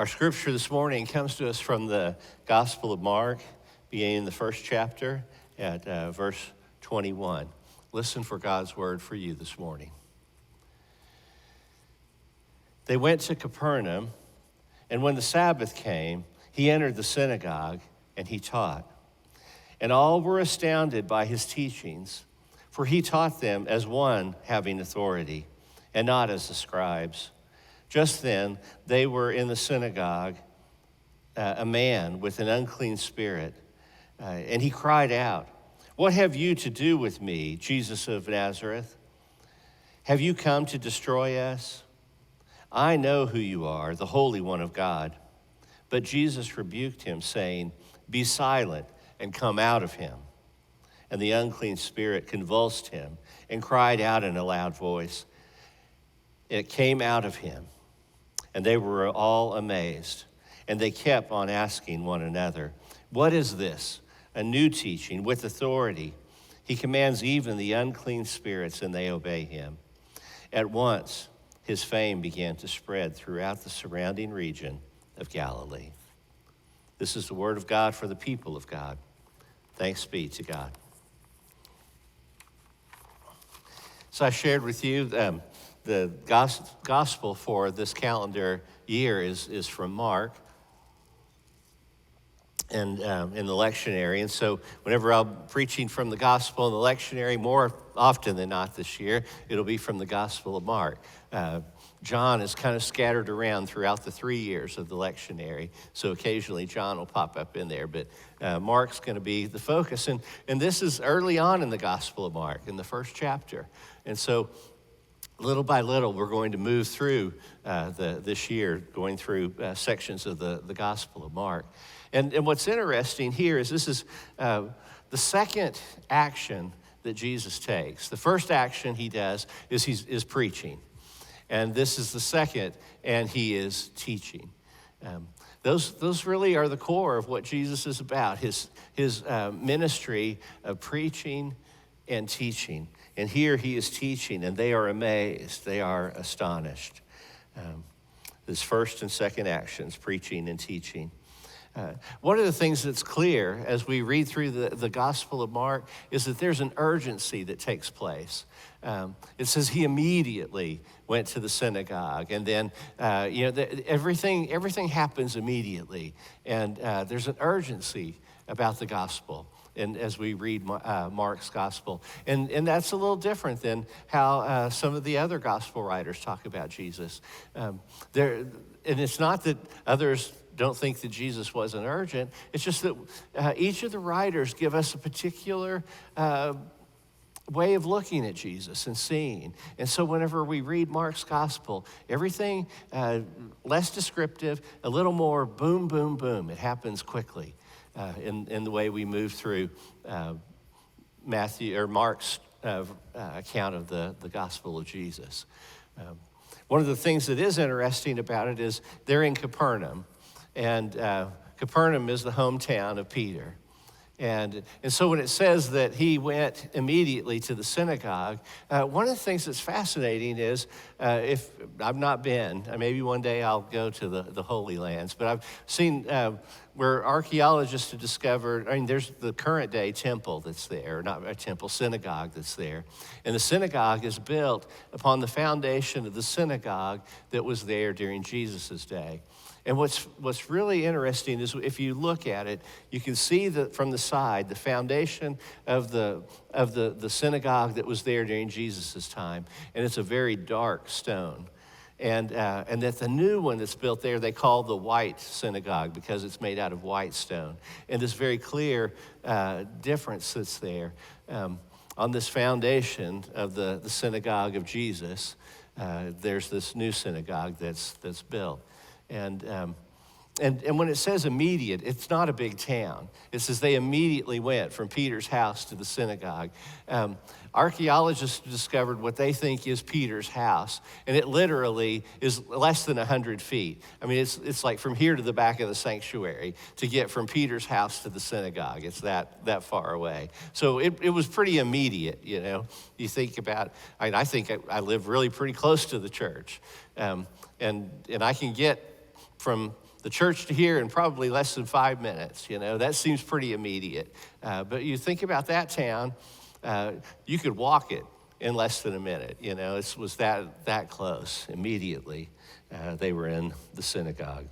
Our scripture this morning comes to us from the Gospel of Mark, beginning in the first chapter at verse 21. Listen for God's word for you this morning. They went to Capernaum, and when the Sabbath came, he entered the synagogue and he taught. And all were astounded by his teachings, for he taught them as one having authority, and not as the scribes. Just then, they were in the synagogue, a man with an unclean spirit, and he cried out, "What have you to do with me, Jesus of Nazareth? Have you come to destroy us? I know who you are, the Holy One of God." But Jesus rebuked him, saying, "Be silent and come out of him." And the unclean spirit convulsed him and cried out in a loud voice. It came out of him. And they were all amazed, and they kept on asking one another, "What is this? A new teaching with authority. He commands even the unclean spirits, and they obey him." At once, his fame began to spread throughout the surrounding region of Galilee. This is the word of God for the people of God. Thanks be to God. So I shared with you the gospel for this calendar year is from Mark and in the lectionary. And so whenever I'm preaching from the gospel in the lectionary, more often than not this year, it'll be from the Gospel of Mark. John is kind of scattered around throughout the 3 years of the lectionary, so occasionally John will pop up in there, but Mark's going to be the focus. And this is early on in the Gospel of Mark, in the first chapter. And so little by little, we're going to move through this year, going through sections of the Gospel of Mark. And what's interesting here is this is the second action that Jesus takes. The first action he does is preaching. And this is the second, and he is teaching. Those really are the core of what Jesus is about, his ministry of preaching and teaching. And here he is teaching, and they are amazed. They are astonished. His first and second actions, preaching and teaching. One of the things that's clear as we read through the Gospel of Mark is that there's an urgency that takes place. It says he immediately went to the synagogue, and then everything happens immediately, and there's an urgency about the gospel. And as we read Mark's gospel, and that's a little different than how some of the other gospel writers talk about Jesus. And it's not that others don't think that Jesus wasn't urgent. It's just that each of the writers give us a particular way of looking at Jesus and seeing. And so whenever we read Mark's gospel, everything less descriptive, a little more boom, boom, boom. It happens quickly in the way we move through Matthew or Mark's account of the gospel of Jesus. One of the things that is interesting about it is they're in Capernaum. And Capernaum is the hometown of Peter. And so when it says that he went immediately to the synagogue, one of the things that's fascinating is, if I've not been, maybe one day I'll go to the Holy Lands, but I've seen where archaeologists have discovered, there's the current day temple that's there, not a temple, synagogue that's there. And the synagogue is built upon the foundation of the synagogue that was there during Jesus' day. And what's really interesting is if you look at it, you can see that from the side, the foundation of the synagogue that was there during Jesus' time, and it's a very dark stone. And that the new one that's built there, they call the white synagogue because it's made out of white stone. And this very clear difference that's there. On this foundation of the synagogue of Jesus, there's this new synagogue that's built. And when it says immediate, it's not a big town. It says they immediately went from Peter's house to the synagogue. Archaeologists discovered what they think is Peter's house, and it literally is less than 100 feet. It's like from here to the back of the sanctuary to get from Peter's house to the synagogue. It's that far away. So it was pretty immediate, you know. You think about, I think I live really pretty close to the church, and I can get from the church to here in probably less than 5 minutes. That seems pretty immediate. But you think about that town, you could walk it in less than a minute. It was that close. Immediately, they were in the synagogue.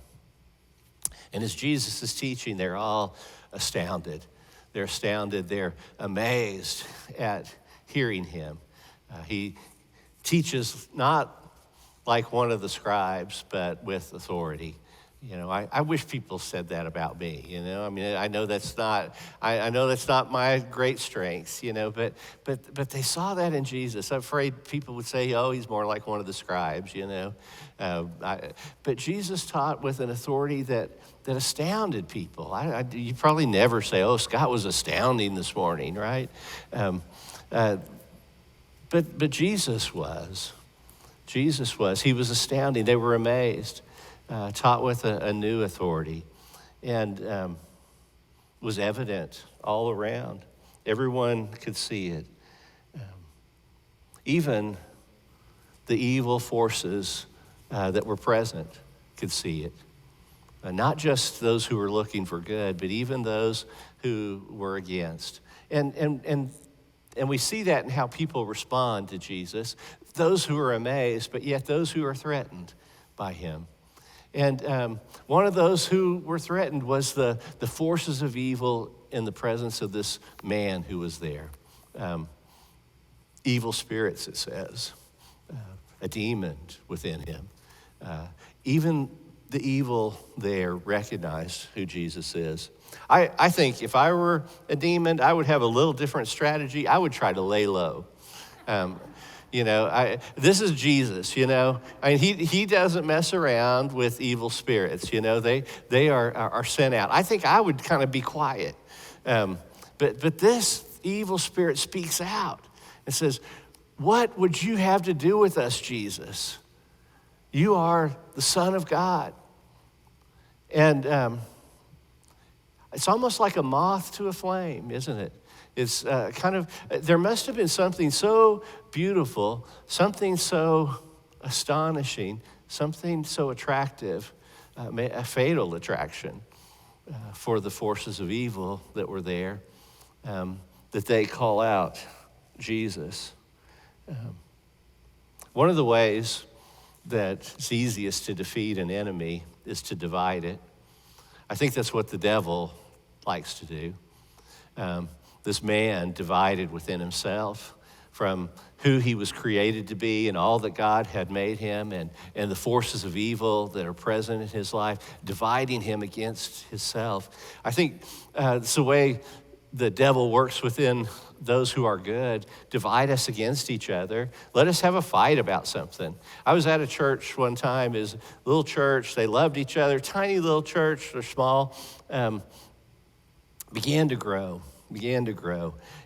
And as Jesus is teaching, they're all astounded. They're astounded. They're amazed at hearing him. He teaches not like one of the scribes, but with authority. I wish people said that about me. I know that's not. I know that's not my great strength. But they saw that in Jesus. I'm afraid people would say, "Oh, he's more like one of the scribes." But Jesus taught with an authority that astounded people. You probably never say, "Oh, Scott was astounding this morning," right? But Jesus was. Jesus was. He was astounding. They were amazed. Taught with a new authority, and was evident all around. Everyone could see it. Even the evil forces that were present could see it. Not just those who were looking for good, but even those who were against. And we see that in how people respond to Jesus. Those who are amazed, but yet those who are threatened by him. And one of those who were threatened was the forces of evil in the presence of this man who was there. Evil spirits, it says. A demon within him. Even the evil there recognized who Jesus is. I think if I were a demon, I would have a little different strategy. I would try to lay low. This is Jesus, he doesn't mess around with evil spirits, they are sent out. I think I would kind of be quiet. But this evil spirit speaks out and says, "What would you have to do with us, Jesus? You are the Son of God." And it's almost like a moth to a flame, isn't it? It's there must have been something so beautiful, something so astonishing, something so attractive, a fatal attraction for the forces of evil that were there, that they call out Jesus. One of the ways that it's easiest to defeat an enemy is to divide it. I think that's what the devil likes to do. This man divided within himself from who he was created to be and all that God had made him, and the forces of evil that are present in his life, dividing him against himself. I think it's the way the devil works within those who are good. Divide us against each other. Let us have a fight about something. I was at a church one time, is a little church. They loved each other. Tiny little church, they're small. Began to grow.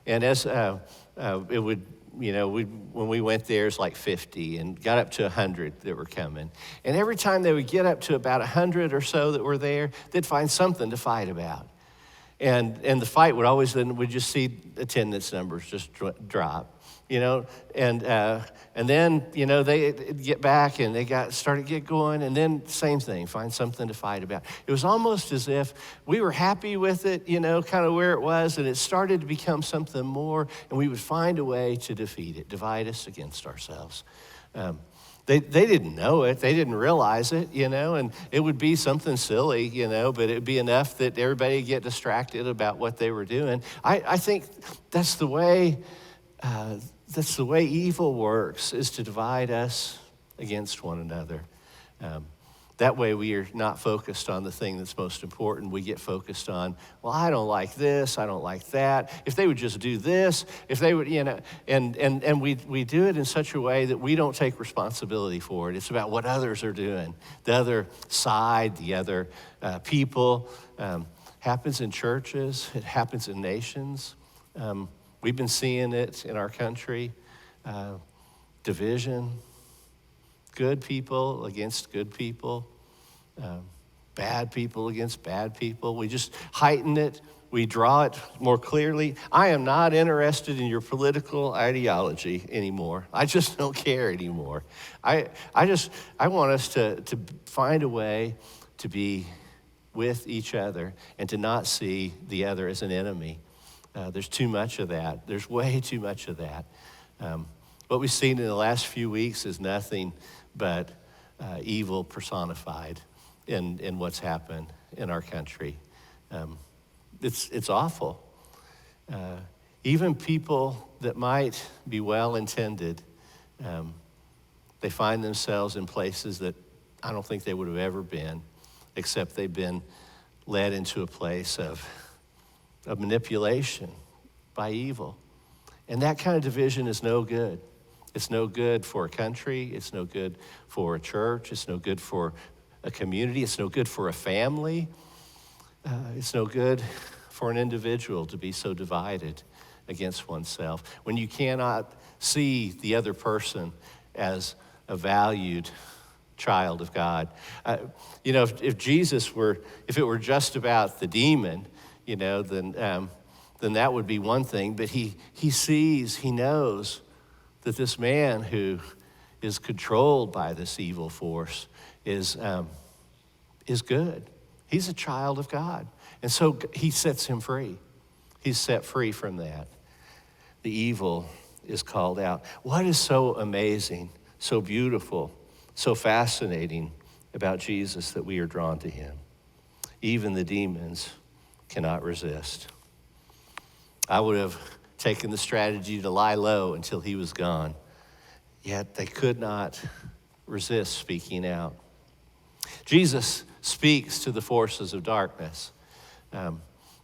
And as it would, when we went there, it's like 50 and got up to 100 that were coming. And every time they would get up to about 100 or so that were there, they'd find something to fight about. And the fight would always, then we'd just see attendance numbers just drop. And then, they get back and they started get going, and then same thing, find something to fight about. It was almost as if we were happy with it, kind of where it was, and it started to become something more, and we would find a way to defeat it, divide us against ourselves. They didn't know it, they didn't realize it, and it would be something silly, but it would be enough that everybody would get distracted about what they were doing. I think that's the way evil works, is to divide us against one another. That way we are not focused on the thing that's most important. We get focused on, well, I don't like this, I don't like that. If they would just do this, if they would, and we do it in such a way that we don't take responsibility for it. It's about what others are doing, the other side, the other people. Happens in churches, it happens in nations. We've been seeing it in our country, division, good people against good people, bad people against bad people. We just heighten it. We draw it more clearly. I am not interested in your political ideology anymore. I just don't care anymore. I want us to find a way to be with each other and to not see the other as an enemy. There's too much of that. There's way too much of that. What we've seen in the last few weeks is nothing but evil personified in what's happened in our country. It's awful. Even people that might be well-intended, they find themselves in places that I don't think they would have ever been, except they've been led into a place of manipulation by evil. And that kind of division is no good. It's no good for a country. It's no good for a church. It's no good for a community. It's no good for a family. It's no good for an individual to be so divided against oneself when you cannot see the other person as a valued child of God. If Jesus were, if it were just about the demon, then that would be one thing. But he sees, he knows that this man who is controlled by this evil force is good. He's a child of God. And so he sets him free. He's set free from that. The evil is called out. What is so amazing, so beautiful, so fascinating about Jesus that we are drawn to him? Even the demons cannot resist. I would have taken the strategy to lie low until he was gone, yet they could not resist speaking out. Jesus speaks to the forces of darkness.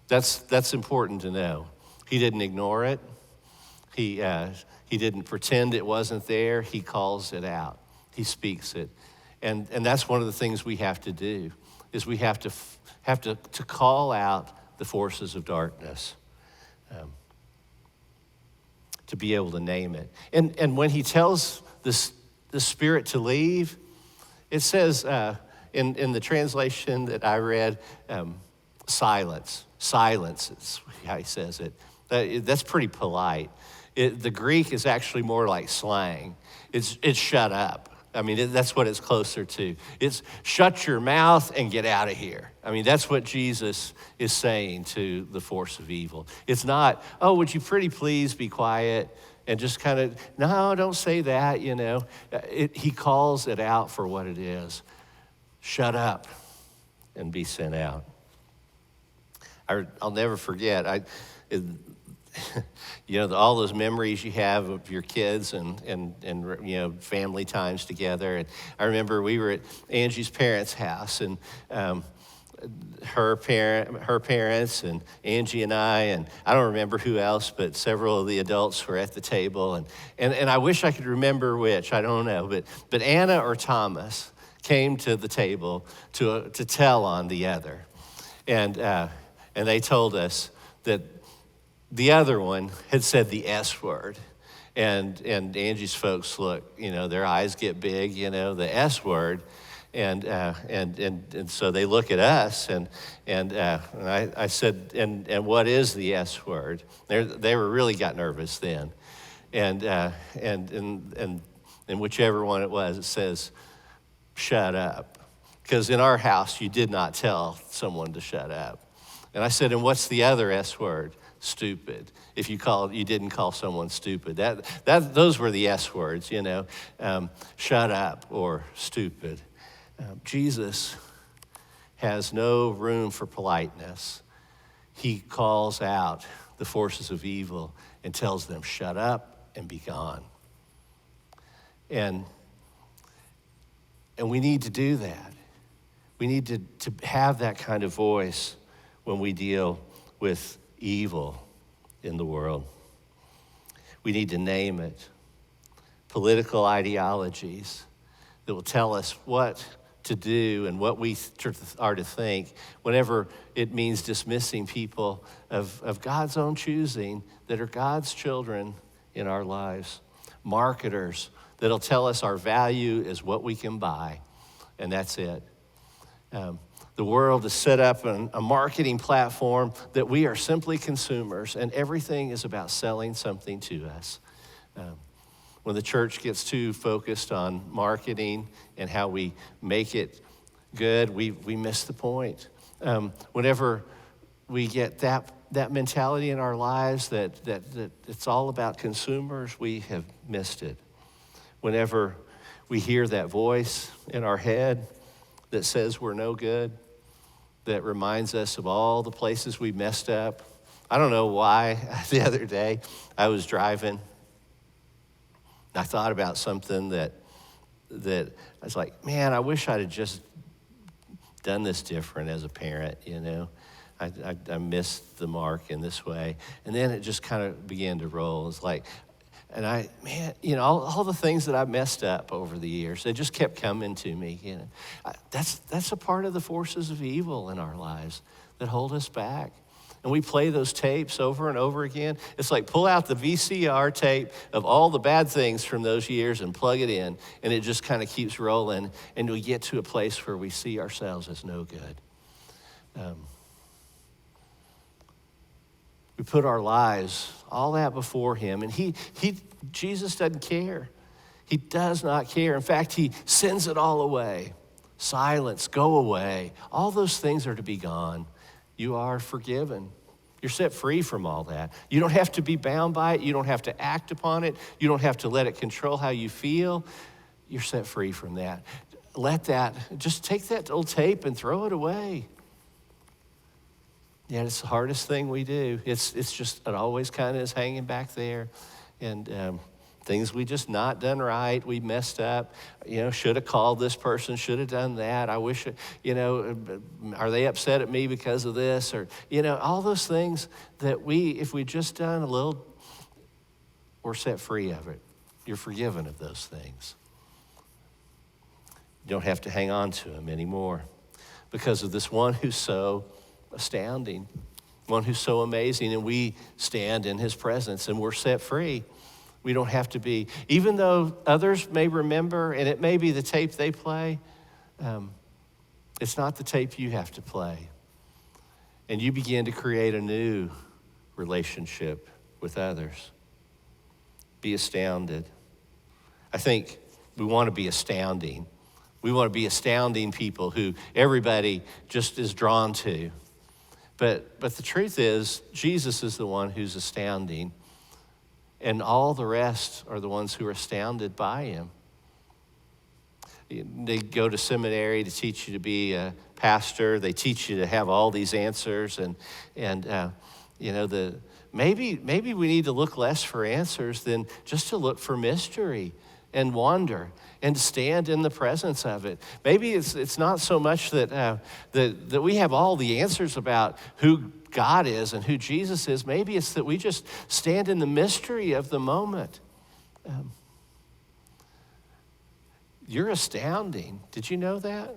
That's important to know. He didn't ignore it. He didn't pretend it wasn't there. He calls it out. He speaks it. And that's one of the things we have to do, is we have to call out the forces of darkness, to be able to name it. And when he tells the spirit to leave, it says in the translation that I read, silence. Silence is how he says it. That's pretty polite. The Greek is actually more like slang. It's shut up. I mean, that's what it's closer to. It's shut your mouth and get out of here. I mean, that's what Jesus is saying to the force of evil. It's not, oh, would you pretty please be quiet and just kind of, no, don't say that, He calls it out for what it is. Shut up and be sent out. I'll never forget, all those memories you have of your kids and family times together. And I remember we were at Angie's parents' house, and her parents and Angie and I don't remember who else, but several of the adults were at the table. And I wish I could remember which, I don't know, but Anna or Thomas came to the table to tell on the other. And they told us that the other one had said the S word. And Angie's folks look, their eyes get big, the S word. And so they look at us, and I said, and what is the S word? They were really got nervous then. And whichever one it was, it says, shut up. Because in our house, you did not tell someone to shut up. And I said, and what's the other S word? Stupid. If you didn't call someone stupid. Those were the S words, shut up or stupid. Jesus has no room for politeness. He calls out the forces of evil and tells them, shut up and be gone. And we need to do that. We need to have that kind of voice when we deal with evil in the world. We need to name it. Political ideologies that will tell us what to do and what we are to think whenever it means dismissing people of God's own choosing that are God's children in our lives. Marketers that'll tell us our value is what we can buy, and that's it. The world is set up on a marketing platform that we are simply consumers, and everything is about selling something to us. When the church gets too focused on marketing and how we make it good, we miss the point. Whenever we get that mentality in our lives that it's all about consumers, we have missed it. Whenever we hear that voice in our head that says we're no good, that reminds us of all the places we messed up. I don't know why. The other day I was driving. I thought about something that I was like, man, I wish I'd have just done this different as a parent, you know. I missed the mark in this way. And then it just kind of began to roll. It's like, and you know, all the things that I messed up over the years, they just kept coming to me, you know. That's a part of the forces of evil in our lives that hold us back. And we play those tapes over and over again. It's like pull out the VCR tape of all the bad things from those years and plug it in, and it just kind of keeps rolling, and we get to a place where we see ourselves as no good. We put our lives, all that before him, and Jesus doesn't care. He does not care. In fact, he sends it all away. Silence, go away. All those things are to be gone. You are forgiven. You're set free from all that. You don't have to be bound by it. You don't have to act upon it. You don't have to let it control how you feel. You're set free from that. Just take that old tape and throw it away. Yeah, it's the hardest thing we do. It's just, it always kind of is hanging back there. And things we just not done right, we messed up, you know, should have called this person, should have done that. I wish, you know, are they upset at me because of this? Or, you know, all those things that if we just done a little, we're set free of it. You're forgiven of those things. You don't have to hang on to them anymore because of this one who's so astounding, one who's so amazing, and we stand in his presence and we're set free. We don't have to be, even though others may remember, and it may be the tape they play, it's not the tape you have to play. And you begin to create a new relationship with others. Be astounded. I think we want to be astounding. We want to be astounding people who everybody just is drawn to. But the truth is, Jesus is the one who's astounding. And all the rest are the ones who are astounded by him. They go to seminary to teach you to be a pastor. They teach you to have all these answers. And you know, maybe we need to look less for answers than just to look for mystery and wonder and stand in the presence of it. Maybe it's not so much that we have all the answers about who God is and who Jesus is. Maybe it's that we just stand in the mystery of the moment. You're astounding. Did you know that?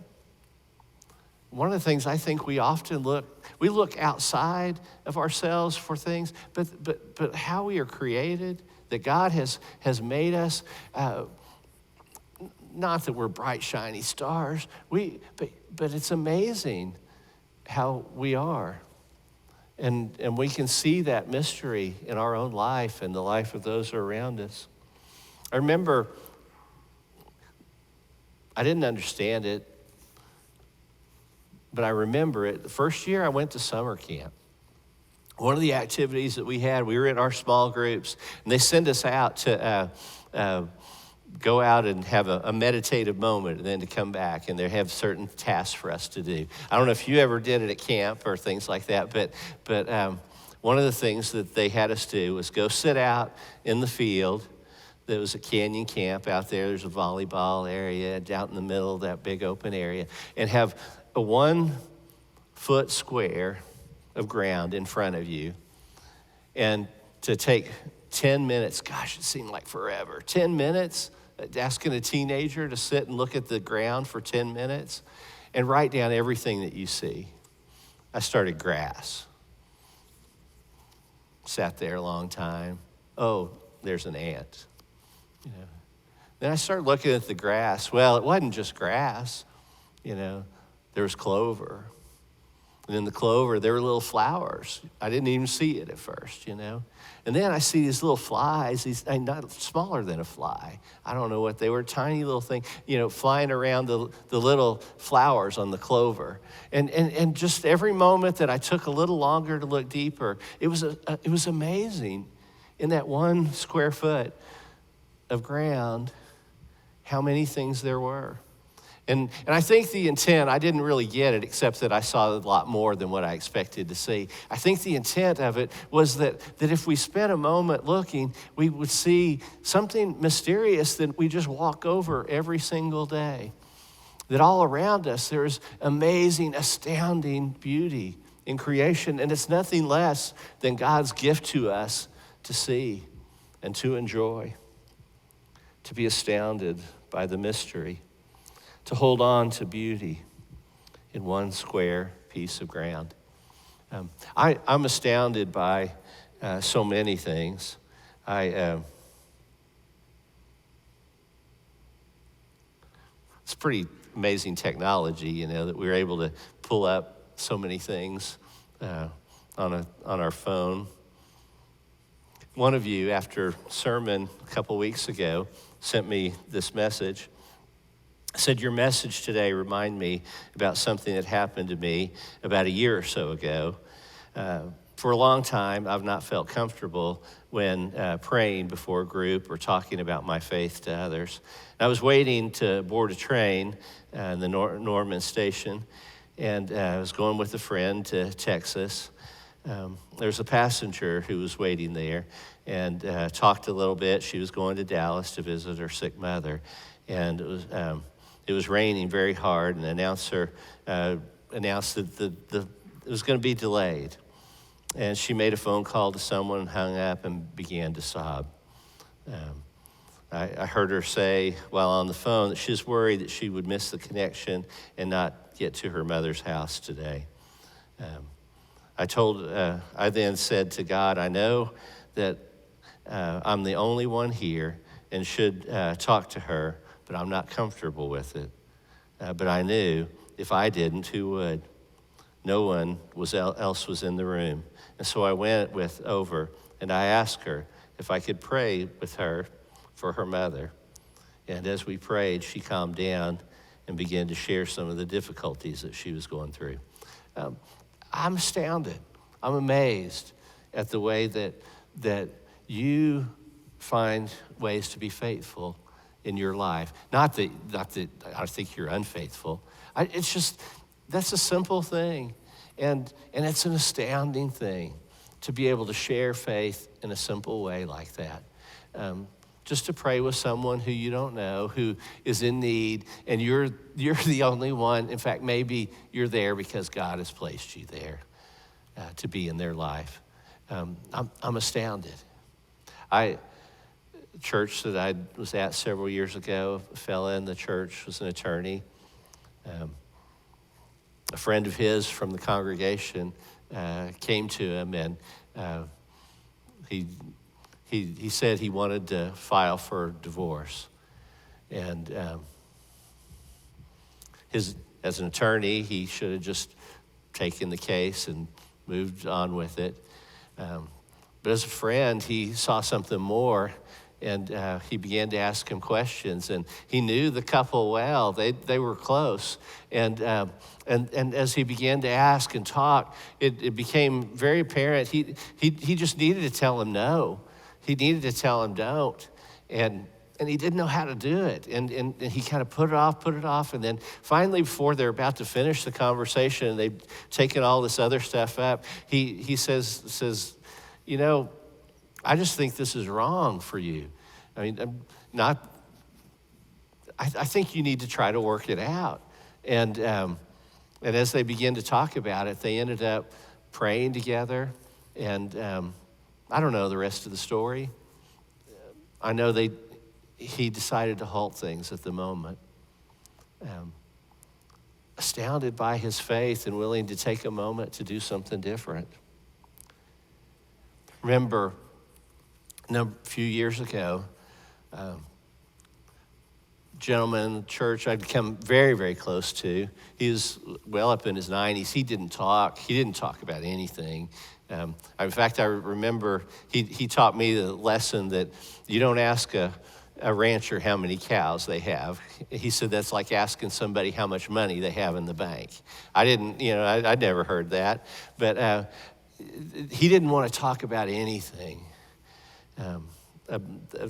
One of the things I think we often look outside of ourselves for things, but how we are created, that God has made us, not that we're bright, shiny stars, but it's amazing how we are. And we can see that mystery in our own life and the life of those around us. I remember, I didn't understand it, but I remember it. The first year I went to summer camp. One of the activities that we were in our small groups, and they send us out to go out and have a meditative moment and then to come back, and they have certain tasks for us to do. I don't know if you ever did it at camp or things like that, but one of the things that they had us do was go sit out in the field. There was a canyon camp out there. There's a volleyball area out in the middle of that big open area, and have a 1 foot square of ground in front of you, and to take 10 minutes, gosh, it seemed like forever, 10 minutes, asking a teenager to sit and look at the ground for 10 minutes and write down everything that you see. I started grass. Sat there a long time. Oh, there's an ant. You know. Then I started looking at the grass. Well, it wasn't just grass. You know, there was clover. And in the clover, there were little flowers. I didn't even see it at first, you know. And then I see these little flies, not smaller than a fly. I don't know what they were, tiny little thing, you know, flying around the little flowers on the clover. And just every moment that I took a little longer to look deeper, it was amazing in that 1 square foot of ground how many things there were. And I think the intent, I didn't really get it, except that I saw a lot more than what I expected to see. I think the intent of it was that if we spent a moment looking, we would see something mysterious that we just walk over every single day. That all around us, there's amazing, astounding beauty in creation, and it's nothing less than God's gift to us to see and to enjoy, to be astounded by the mystery, to hold on to beauty in 1 square piece of ground. I'm astounded by so many things. It's pretty amazing technology, you know, that we're able to pull up so many things on our phone. One of you, after sermon a couple weeks ago, sent me this message. Said, your message today reminded me about something that happened to me about a year or so ago. For a long time, I've not felt comfortable when praying before a group or talking about my faith to others. I was waiting to board a train in the Norman station, and I was going with a friend to Texas. There's a passenger who was waiting there, and talked a little bit. She was going to Dallas to visit her sick mother, and it was raining very hard, and the announcer announced that it was going to be delayed. And she made a phone call to someone, hung up, and began to sob. I heard her say while on the phone that she was worried that she would miss the connection and not get to her mother's house today. I then said to God, I know that I'm the only one here and should talk to her, but I'm not comfortable with it. But I knew if I didn't, who would? No one else was in the room. And so I went over and I asked her if I could pray with her for her mother. And as we prayed, she calmed down and began to share some of the difficulties that she was going through. I'm astounded. I'm amazed at the way that you find ways to be faithful in your life. Not that I think you're unfaithful. It's just, that's a simple thing. And it's an astounding thing to be able to share faith in a simple way like that. Just to pray with someone who you don't know, who is in need, and you're the only one. In fact, maybe you're there because God has placed you there to be in their life. I'm astounded. Church that I was at several years ago, a fella in the church was an attorney. A friend of his from the congregation came to him, and he said he wanted to file for divorce. And as an attorney, he should have just taken the case and moved on with it. But as a friend, he saw something more. And he began to ask him questions, and he knew the couple well. They were close, and as he began to ask and talk, it became very apparent he just needed to tell him no. He needed to tell him don't, and he didn't know how to do it. And he kind of put it off, and then finally, before they're about to finish the conversation, and they've taken all this other stuff up, he says, you know, I just think this is wrong for you. I mean, I think you need to try to work it out. And as they began to talk about it, they ended up praying together. And I don't know the rest of the story. I know he decided to halt things at the moment. Astounded by his faith and willing to take a moment to do something different. Remember, a few years ago, gentleman in the church I'd become very, very close to. He was well up in his 90s. He didn't talk. He didn't talk about anything. In fact, I remember he taught me the lesson that you don't ask a rancher how many cows they have. He said that's like asking somebody how much money they have in the bank. I didn't, I'd never heard that. But he didn't want to talk about anything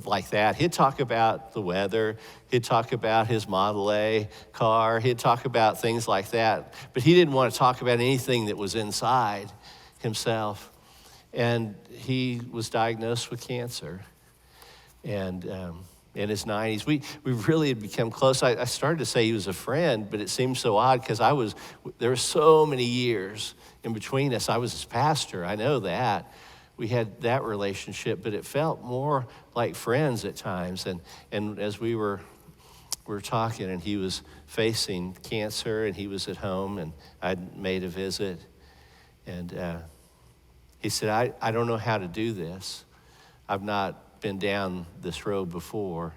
like that. He'd talk about the weather. He'd talk about his Model A car. He'd talk about things like that. But he didn't want to talk about anything that was inside himself. And he was diagnosed with cancer. And in his 90s, we really had become close. I started to say he was a friend, but it seemed so odd because there were so many years in between us. I was his pastor, I know that. We had that relationship, but it felt more like friends at times. And as we were talking, and he was facing cancer, and he was at home, and I'd made a visit, and he said, I don't know how to do this. I've not been down this road before.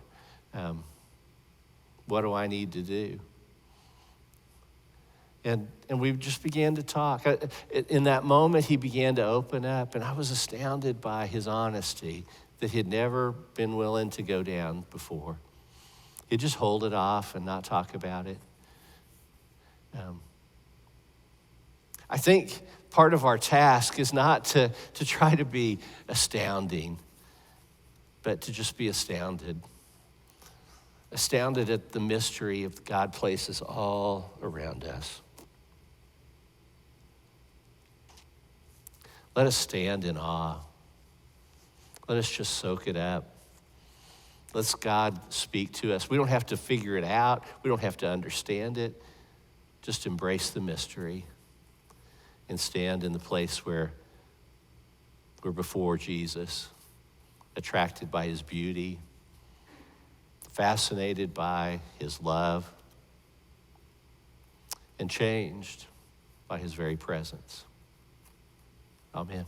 What do I need to do? And we just began to talk. In that moment, he began to open up, and I was astounded by his honesty that he'd never been willing to go down before. He'd just hold it off and not talk about it. I think part of our task is not to try to be astounding, but to just be astounded. Astounded at the mystery of God places all around us. Let us stand in awe. Let us just soak it up. Let God speak to us. We don't have to figure it out. We don't have to understand it. Just embrace the mystery and stand in the place where we're before Jesus, attracted by his beauty, fascinated by his love, and changed by his very presence. Amen.